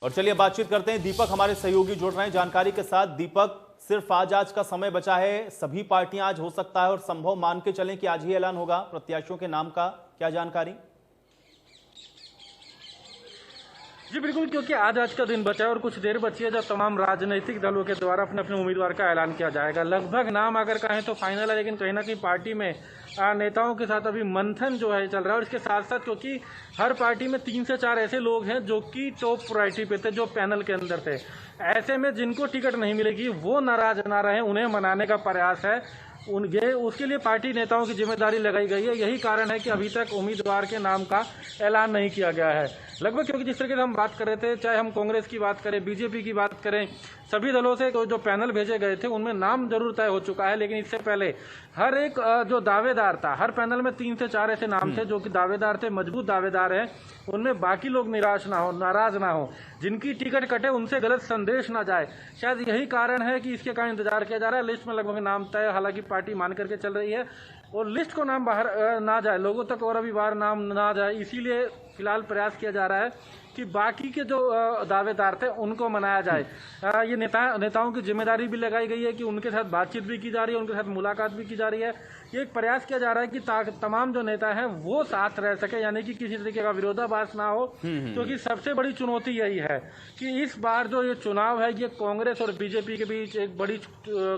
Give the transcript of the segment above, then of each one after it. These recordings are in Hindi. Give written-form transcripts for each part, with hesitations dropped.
और चलिए बातचीत करते हैं। दीपक हमारे सहयोगी जुड़ रहे हैं जानकारी के साथ। दीपक, सिर्फ आज का समय बचा है, सभी पार्टियां आज हो सकता है और संभव मान के चलें कि आज ही ऐलान होगा प्रत्याशियों के नाम का, क्या जानकारी? जी बिल्कुल, क्योंकि आज का दिन बचा है और कुछ देर बची है जब तमाम राजनीतिक दलों के द्वारा अपने अपने उम्मीदवार का ऐलान किया जाएगा। लगभग नाम अगर कहें तो फाइनल है, लेकिन कहीं ना कहीं पार्टी में नेताओं के साथ अभी मंथन जो है चल रहा है। और इसके साथ साथ क्योंकि हर पार्टी में 3 से 4 ऐसे लोग हैं जो कि टॉप प्रायोरिटी पे थे, जो पैनल के अंदर थे, ऐसे में जिनको टिकट नहीं मिलेगी वो नाराज ना रहे, उन्हें मनाने का प्रयास है। उसके लिए पार्टी नेताओं की जिम्मेदारी लगाई गई है। यही कारण है कि अभी तक उम्मीदवार के नाम का ऐलान नहीं किया गया है। लगभग क्योंकि जिस तरीके से हम बात कर रहे थे, चाहे हम कांग्रेस की बात करें, बीजेपी की बात करें, सभी दलों से जो पैनल भेजे गए थे उनमें नाम जरूर तय हो चुका है। लेकिन इससे पहले हर एक जो दावेदार था, हर पैनल में 3 से 4 ऐसे नाम थे जो कि दावेदार थे, मजबूत दावेदार हैं, उनमें बाकी लोग निराश ना हो, नाराज ना हो, जिनकी टिकट कटे उनसे गलत संदेश ना जाए। शायद यही कारण है कि इसके कारण इंतजार किया जा रहा है। लिस्ट में लगभग नाम तय, हालांकि पार्टी मान करके चल रही है, और लिस्ट को नाम बाहर ना जाए, लोगों तक और अभी बाहर नाम ना जाए, इसीलिए फिलहाल प्रयास किया जा रहा है कि बाकी के जो दावेदार थे उनको मनाया जाए। ये नेताओं की जिम्मेदारी भी लगाई गई है कि उनके साथ बातचीत भी की जा रही है, उनके साथ मुलाकात भी की जा रही है। ये एक प्रयास किया जा रहा है कि तमाम जो नेता हैं वो साथ रह सके, यानी कि किसी तरीके का विरोधाभास ना हो। क्योंकि सबसे बड़ी चुनौती यही है कि इस बार जो ये चुनाव है ये कांग्रेस और बीजेपी के बीच एक बड़ी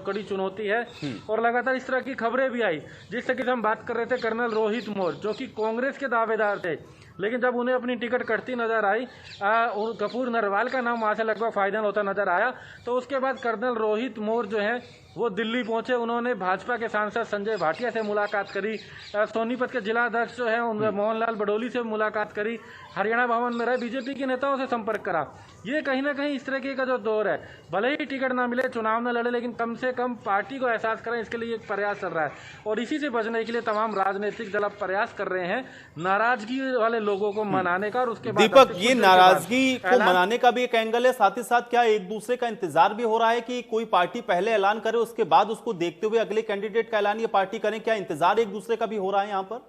कड़ी चुनौती है। और लगातार इस तरह की खबरें भी आई, जिस तरीके से हम बात कर रहे थे कर्नल रोहित मोर, जो कि कांग्रेस के दावेदार थे, लेकिन जब उन्हें अपनी टिकट कटती नजर आई, कपूर नरवाल का नाम वहां से लगभग फाइनल होता नजर आया, तो उसके बाद कर्नल रोहित मोर जो है वो दिल्ली पहुंचे। उन्होंने भाजपा के सांसद संजय भाटिया से मुलाकात करी, सोनीपत के जिला अध्यक्ष जो है उनमें मोहनलाल बडोली से मुलाकात करी, हरियाणा भवन में रहे, बीजेपी के नेताओं से संपर्क करा। ये कहीं ना कहीं इस तरह का जो दौर है, भले ही टिकट ना मिले, चुनाव न लड़े, लेकिन कम से कम पार्टी को एहसास करें, इसके लिए एक प्रयास चल रहा है। और इसी से बचने के लिए तमाम राजनीतिक दल अब प्रयास कर रहे हैं नाराजगी वाले लोगों को मनाने का। और उसके बाद दीपक, ये नाराजगी को मनाने का भी एक एंगल है, साथ ही साथ क्या एक दूसरे का इंतजार भी हो रहा है कि कोई पार्टी पहले ऐलान करे, उसके बाद उसको देखते हुए अगले कैंडिडेट का ऐलान ये पार्टी करें? क्या इंतजार एक दूसरे का भी हो रहा है यहां पर?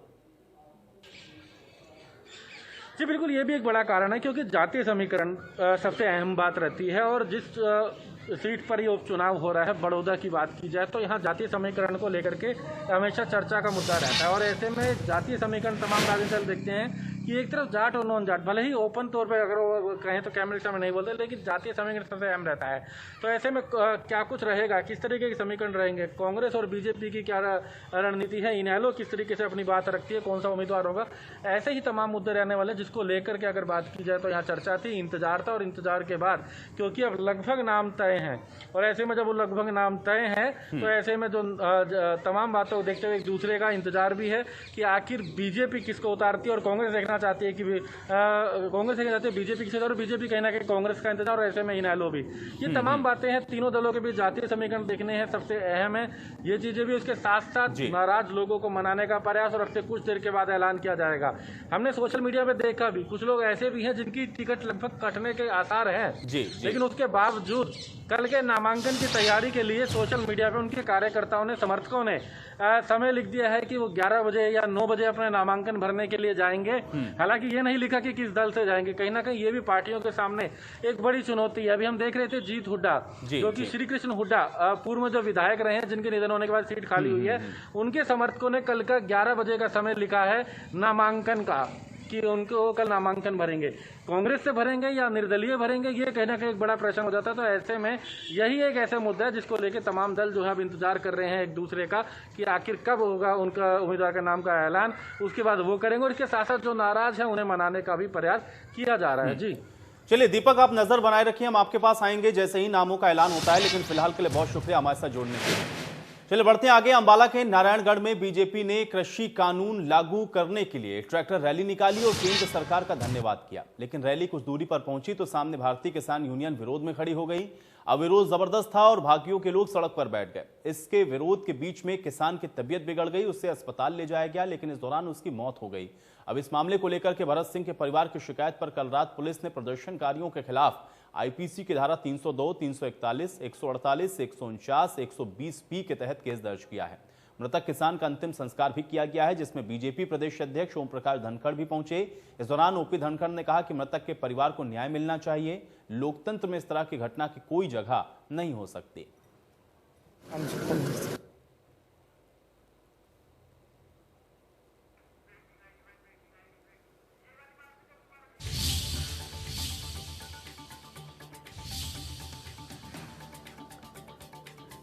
जी बिल्कुल, ये भी एक बड़ा कारण है, क्योंकि जातीय समीकरण सबसे अहम बात रहती है। और जिस सीट पर ये उपचुनाव हो रहा है, बड़ौदा की बात की जाए तो यहाँ जातीय समीकरण को लेकर के हमेशा चर्चा का मुद्दा रहता है। और ऐसे में जातीय समीकरण तमाम राजनीतिक दल देखते हैं कि एक तरफ जाट और नॉन जाट, भले ही ओपन तौर पर अगर वो कहें तो कैमरे के सामने नहीं बोलते, लेकिन जातीय समीकरण सबसे अहम रहता है। तो ऐसे में क्या कुछ रहेगा, किस तरीके के समीकरण रहेंगे, कांग्रेस और बीजेपी की क्या रणनीति है, इनेलो किस तरीके से अपनी बात रखती है, कौन सा उम्मीदवार होगा, ऐसे ही तमाम मुद्दे रहने वाले, जिसको लेकर के अगर बात की जाए तो यहाँ चर्चा थी, इंतजार था। और इंतजार के बाद क्योंकि अब लगभग नाम तय हैं, और ऐसे में जब वो लगभग नाम तय हैं तो ऐसे में जो तमाम बातों को देखते हुए एक दूसरे का इंतजार भी है कि आखिर बीजेपी किसको उतारती है। और कांग्रेस देखना चाहती है कि कांग्रेस देखना चाहती है बीजेपी किसे, और बीजेपी कहीं ना कहीं कांग्रेस का इंतजार, और ऐसे में इनेलो भी। ये तमाम बातें हैं, तीनों दलों के बीच जातीय समीकरण देखने हैं, सबसे अहम है ये चीजें भी। उसके साथ साथ नाराज लोगों को मनाने का प्रयास, और अब से कुछ देर के बाद ऐलान किया जाएगा। हमने सोशल मीडिया पे देखा भी, कुछ लोग ऐसे भी हैं जिनकी टिकट लगभग कटने के आसार हैं, लेकिन उसके बावजूद कल के नामांकन की तैयारी के लिए सोशल मीडिया पे उनके कार्यकर्ताओं ने, समर्थकों ने समय लिख दिया है कि वो 11 बजे या 9 बजे अपने नामांकन भरने के लिए जाएंगे। हालांकि ये नहीं लिखा कि किस दल से जाएंगे। कहीं ना कहीं ये भी पार्टियों के सामने एक बड़ी चुनौती है। अभी हम देख रहे थे जीत हुड्डा, जो कि श्री कृष्ण हुड्डा पूर्व में जो विधायक रहे हैं, जिनके निधन होने के बाद सीट खाली हुई है, उनके समर्थकों ने कल का 11 बजे का समय लिखा है नामांकन का, कि उनको कल नामांकन भरेंगे। कांग्रेस से भरेंगे या निर्दलीय भरेंगे, ये कहीं ना कहीं एक बड़ा प्रश्न हो जाता है। तो ऐसे में यही एक ऐसा मुद्दा है जिसको लेकर तमाम दल जो है अब इंतजार कर रहे हैं एक दूसरे का, कि आखिर कब होगा उनका उम्मीदवार का नाम का ऐलान, उसके बाद वो करेंगे। और इसके साथ साथ जो नाराज है उन्हें मनाने का भी प्रयास किया जा रहा है। जी चलिए दीपक, आप नजर बनाए रखिए, हम आपके पास आएंगे जैसे ही नामों का ऐलान होता है। लेकिन फिलहाल के लिए बहुत शुक्रिया हमारे साथ जोड़ने के लिए। चलिए बढ़ते हैं आगे। अंबाला के नारायणगढ़ में बीजेपी ने कृषि कानून लागू करने के लिए ट्रैक्टर रैली निकाली और केंद्र सरकार का धन्यवाद किया। लेकिन रैली कुछ दूरी पर पहुंची तो सामने भारतीय किसान यूनियन विरोध में खड़ी हो गई। अब विरोध जबरदस्त था और भाकियों के लोग सड़क पर बैठ गए। इसके विरोध के बीच में किसान की तबीयत बिगड़ गई, उसे अस्पताल ले जाया गया, लेकिन इस दौरान उसकी मौत हो गई। अब इस मामले को लेकर के भरत सिंह के परिवार की शिकायत पर कल रात पुलिस ने प्रदर्शनकारियों के खिलाफ आईपीसी की धारा 302, 341, 148, 149, 149, 120 पी के तहत केस दर्ज किया है। मृतक किसान का अंतिम संस्कार भी किया गया है, जिसमें बीजेपी प्रदेश अध्यक्ष ओम प्रकाश धनखड़ भी पहुंचे। इस दौरान ओपी धनखड़ ने कहा कि मृतक के परिवार को न्याय मिलना चाहिए। लोकतंत्र में इस तरह की घटना की कोई जगह नहीं हो सकती।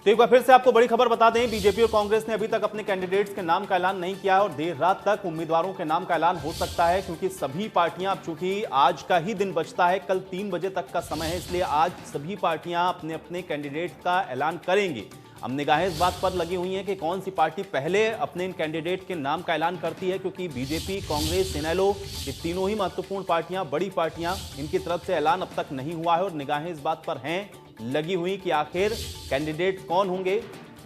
तो एक बार फिर से आपको बड़ी खबर बता दें, बीजेपी और कांग्रेस ने अभी तक अपने कैंडिडेट्स के नाम का ऐलान नहीं किया है और देर रात तक उम्मीदवारों के नाम का ऐलान हो सकता है, क्योंकि सभी पार्टियां, अब चूंकि आज का ही दिन बचता है, कल 3 बजे तक का समय है, इसलिए आज सभी पार्टियां अपने अपने कैंडिडेट का ऐलान करेंगी। अब निगाहें इस बात पर लगी हुई हैं कि कौन सी पार्टी पहले अपने इन कैंडिडेट के नाम का ऐलान करती है, क्योंकि बीजेपी, कांग्रेस, इनेलो, ये तीनों ही महत्वपूर्ण पार्टियां, बड़ी पार्टियां, इनकी तरफ से ऐलान अब तक नहीं हुआ है और निगाहें इस बात पर हैं लगी हुई कि आखिर कैंडिडेट कौन होंगे।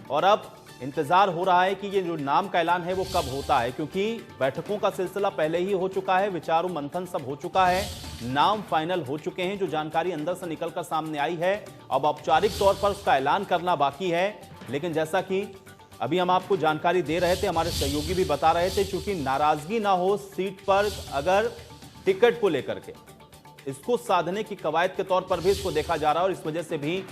और अब इंतजार हो रहा है कि ये जो नाम का ऐलान है वो कब होता है, क्योंकि बैठकों का सिलसिला पहले ही हो चुका है, विचार मंथन सब हो चुका है, नाम फाइनल हो चुके हैं। जो जानकारी अंदर से निकलकर सामने आई है, अब औपचारिक तौर पर उसका ऐलान करना बाकी है। लेकिन जैसा कि अभी हम आपको जानकारी दे रहे थे, हमारे सहयोगी भी बता रहे थे, क्योंकि नाराजगी ना हो सीट पर अगर टिकट को लेकर के, इसको साधने की कवायद के तौर पर भी इसको देखा जा रहा है और इस वजह से भी